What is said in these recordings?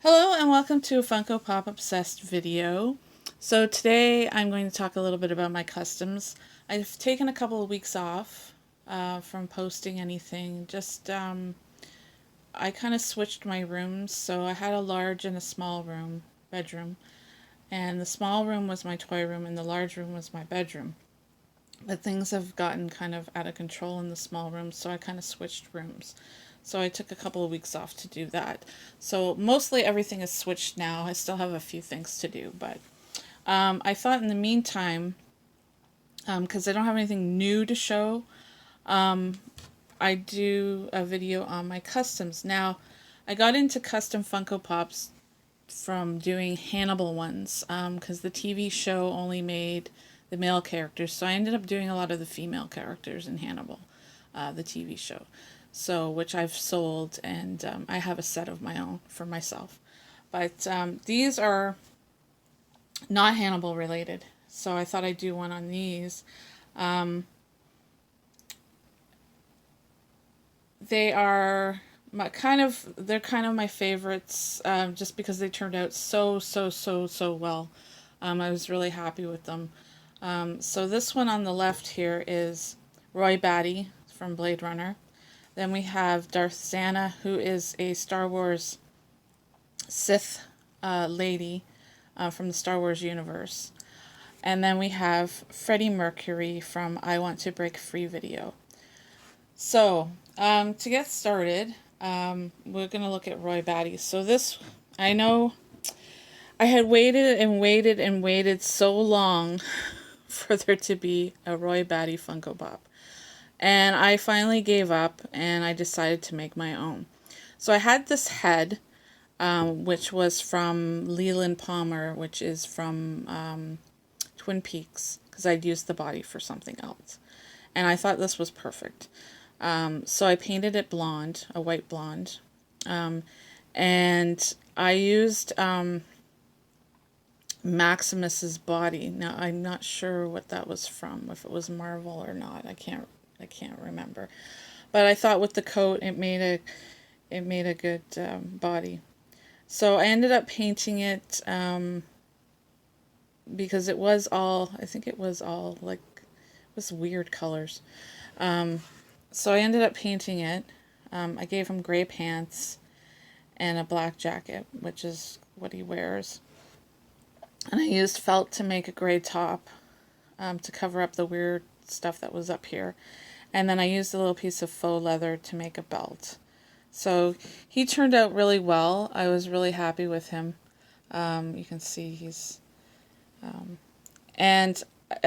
Hello and welcome to a Funko Pop Obsessed video. So today I'm going to talk a little bit about my customs. I've taken a couple of weeks off from posting anything. I kind of switched my rooms. So I had a large and a small bedroom. And the small room was my toy room and the large room was my bedroom. But things have gotten kind of out of control in the small room, so I kind of switched rooms. So I took a couple of weeks off to do that. So mostly everything is switched now. I still have a few things to do, but I thought in the meantime, because I don't have anything new to show, I do a video on my customs. Now, I got into custom Funko Pops from doing Hannibal ones, because the TV show only made the male characters, so I ended up doing a lot of the female characters in Hannibal, the TV show. So, which I've sold, and I have a set of my own for myself. But these are not Hannibal related, so I thought I'd do one on these. They are they're kind of my favorites, just because they turned out so well. I was really happy with them. So this one on the left here is Roy Batty from Blade Runner. Then we have Darth Zana, who is a Star Wars Sith lady from the Star Wars universe. And then we have Freddie Mercury from I Want to Break Free video. So, to get started, we're going to look at Roy Batty. So this, I know I had waited and waited and waited so long for there to be a Roy Batty Funko Pop. And I finally gave up and I decided to make my own. So I had this head, which was from Leland Palmer, which is from Twin Peaks, because I'd used the body for something else. And I thought this was perfect. So I painted it blonde, a white blonde. And I used Maximus's body. Now I'm not sure what that was from, if it was Marvel or not. I can't remember. But I thought with the coat it made a good body. So I ended up painting it because it was all, I think it was all like, it was weird colors. So I ended up painting it. I gave him gray pants and a black jacket, which is what he wears. And I used felt to make a gray top to cover up the weird stuff that was up here. And then I used a little piece of faux leather to make a belt. So he turned out really well. I was really happy with him. You can see he's... and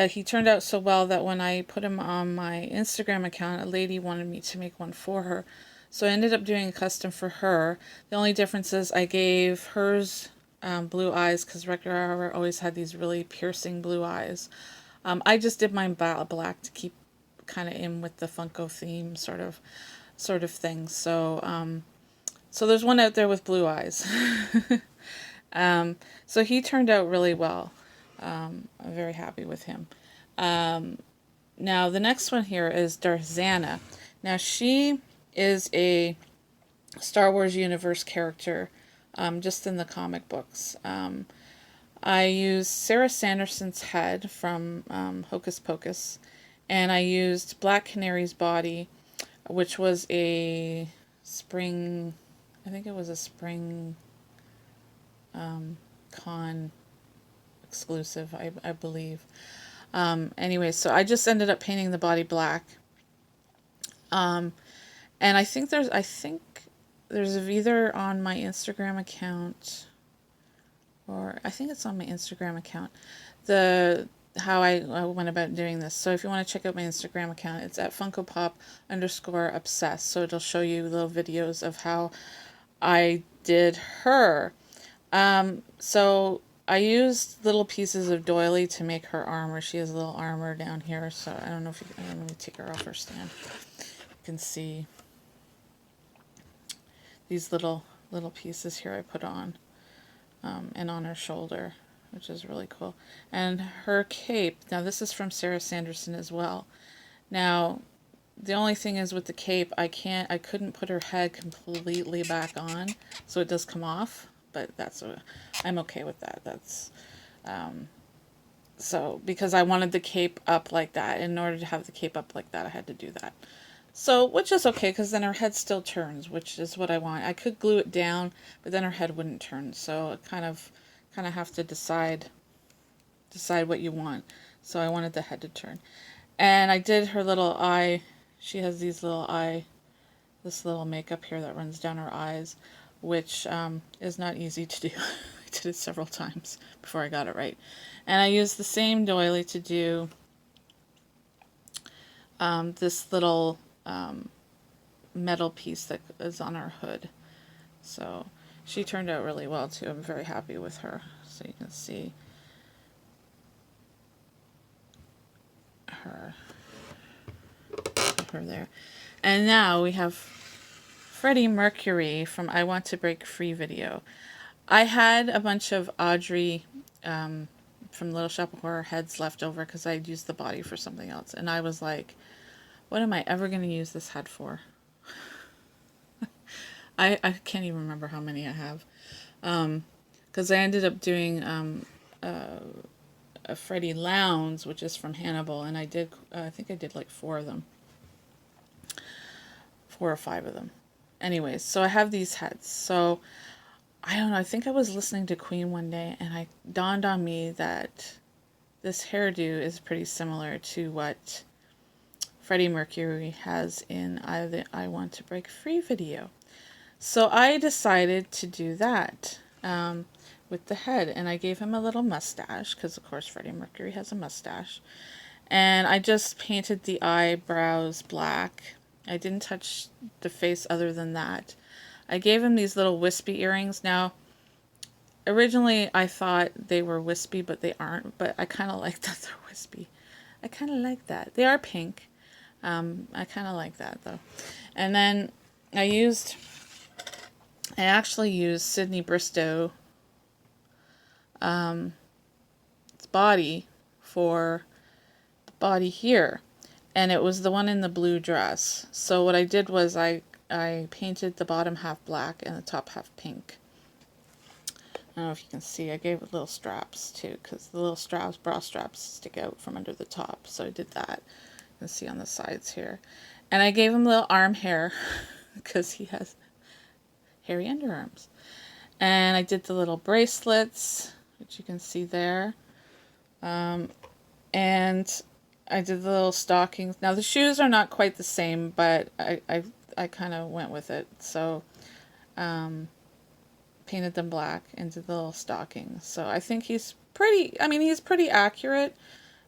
he turned out so well that when I put him on my Instagram account, a lady wanted me to make one for her. So I ended up doing a custom for her. The only difference is I gave hers blue eyes, because Wreck-It always had these really piercing blue eyes. I just did mine black to keep kind of in with the Funko theme sort of thing. So so there's one out there with blue eyes. So he turned out really well. I'm very happy with him. Now the next one here is Darth Zana. Now she is a Star Wars universe character, just in the comic books. I used Sarah Sanderson's head from Hocus Pocus, and I used Black Canary's body, which was a spring, I think it was a spring con exclusive, I believe. Anyway, so I just ended up painting the body black. And I think there's either on my Instagram account, or I think it's on my Instagram account, how I went about doing this. So if you want to check out my Instagram account, it's at FunkoPop_obsessed. So it'll show you little videos of how I did her. So I used little pieces of doily to make her armor. She has a little armor down here. So I don't know if you can, let me take her off her stand. You can see these little pieces here I put on, and on her shoulder, which is really cool. And her cape, now this is from Sarah Sanderson as well. Now, the only thing is with the cape, I couldn't put her head completely back on, so it does come off, but I'm okay with that. That's so because I wanted the cape up like that. In order to have the cape up like that, I had to do that. So, which is okay, because then her head still turns, which is what I want. I could glue it down, but then her head wouldn't turn. So, it kind of have to decide what you want. So, I wanted the head to turn. And I did her little eye. She has this little makeup here that runs down her eyes, which is not easy to do. I did it several times before I got it right. And I used the same doily to do this little metal piece that is on her hood. So she turned out really well too. I'm very happy with her. So you can see her there. And now we have Freddie Mercury from I Want to Break Free video. I had a bunch of Audrey from Little Shop of Horror heads left over because I'd used the body for something else. And I was like, what am I ever going to use this head for? I can't even remember how many I have. Because I ended up doing a Freddie Lounge, which is from Hannibal, and I think I did like 4 of them. 4 or 5 of them. Anyways, so I have these heads. So, I don't know, I think I was listening to Queen one day, and it dawned on me that this hairdo is pretty similar to what Freddie Mercury has in I Want to Break Free video. So I decided to do that with the head, and I gave him a little mustache, because of course Freddie Mercury has a mustache. And I just painted the eyebrows black. I didn't touch the face other than that. I gave him these little wispy earrings. Now, originally I thought they were wispy, but they aren't. But I kind of like that they're wispy. I kind of like that. They are pink. I kind of like that though. And then I actually used Sydney Bristow body for the body here, and it was the one in the blue dress. So what I did was I painted the bottom half black and the top half pink. I don't know if you can see, I gave it little straps too, because the little straps, bra straps, stick out from under the top. So I did that. You can see on the sides here. And I gave him little arm hair, because he has hairy underarms. And I did the little bracelets, which you can see there. And I did the little stockings. Now the shoes are not quite the same, but I kind of went with it. So, painted them black and did the little stockings. So I think he's pretty accurate.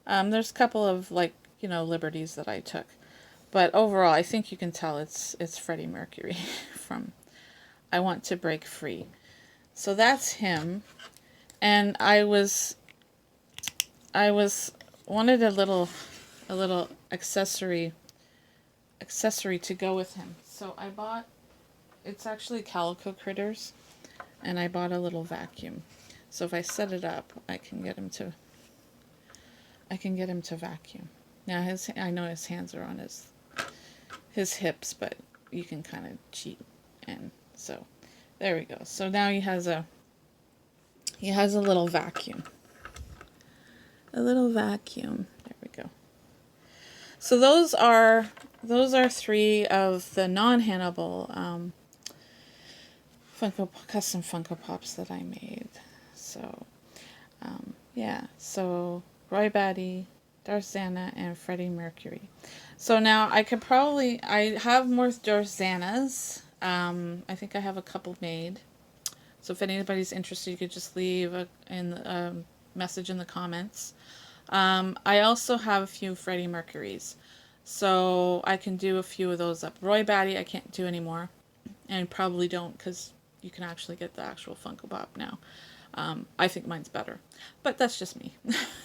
There's a couple of liberties that I took. But overall, I think you can tell it's Freddie Mercury from I Want to Break Free. So that's him. And I wanted a little accessory to go with him. So I bought, it's actually Calico Critters, and I bought a little vacuum. So if I set it up, I can get him to vacuum. Now I know his hands are on his hips, but you can kind of cheat. And so there we go. So now he has a little vacuum. A little vacuum. There we go. So those are 3 of the non-Hannibal custom Funko Pops that I made. So yeah. So Roy Batty, Darzana, and Freddie Mercury. So now I have more Darzanas. I think I have a couple made. So if anybody's interested, you could just leave a message in the comments. I also have a few Freddie Mercurys. So I can do a few of those up. Roy Batty I can't do anymore. And probably don't, because you can actually get the actual Funko Pop now. I think mine's better. But that's just me.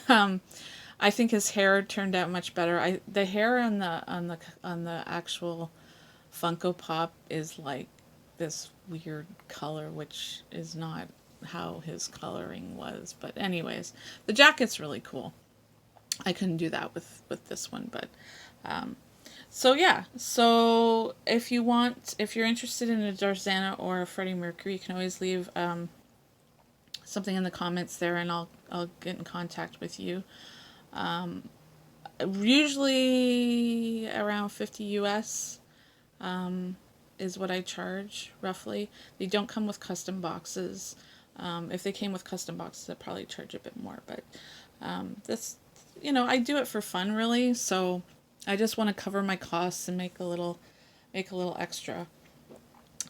I think his hair turned out much better. The hair on the actual Funko Pop is like this weird color, which is not how his coloring was. But anyways, the jacket's really cool. I couldn't do that with this one, but so yeah. So if you're interested in a Darzana or a Freddie Mercury, you can always leave something in the comments there, and I'll get in contact with you. Usually around 50 US is what I charge roughly. They don't come with custom boxes. If they came with custom boxes, I'd probably charge a bit more. But this, I do it for fun, really. So I just want to cover my costs and make a little extra.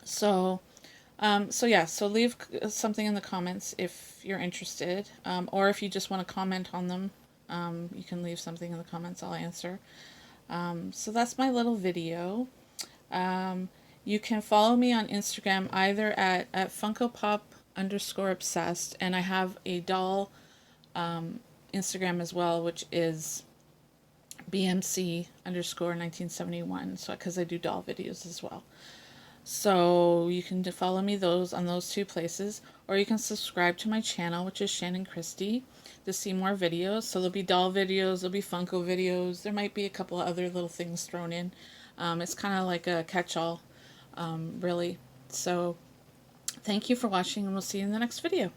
So, so leave something in the comments if you're interested, or if you just want to comment on them. You can leave something in the comments. I'll answer. So that's my little video. You can follow me on Instagram either at Funko Pop _obsessed, and I have a doll Instagram as well, which is BMC _1971. So because I do doll videos as well. So you can follow me on those two places, or you can subscribe to my channel, which is Shannon Christie, to see more videos. So there'll be doll videos, there'll be Funko videos, there might be a couple of other little things thrown in. It's kind of like a catch-all, really. So thank you for watching, and we'll see you in the next video.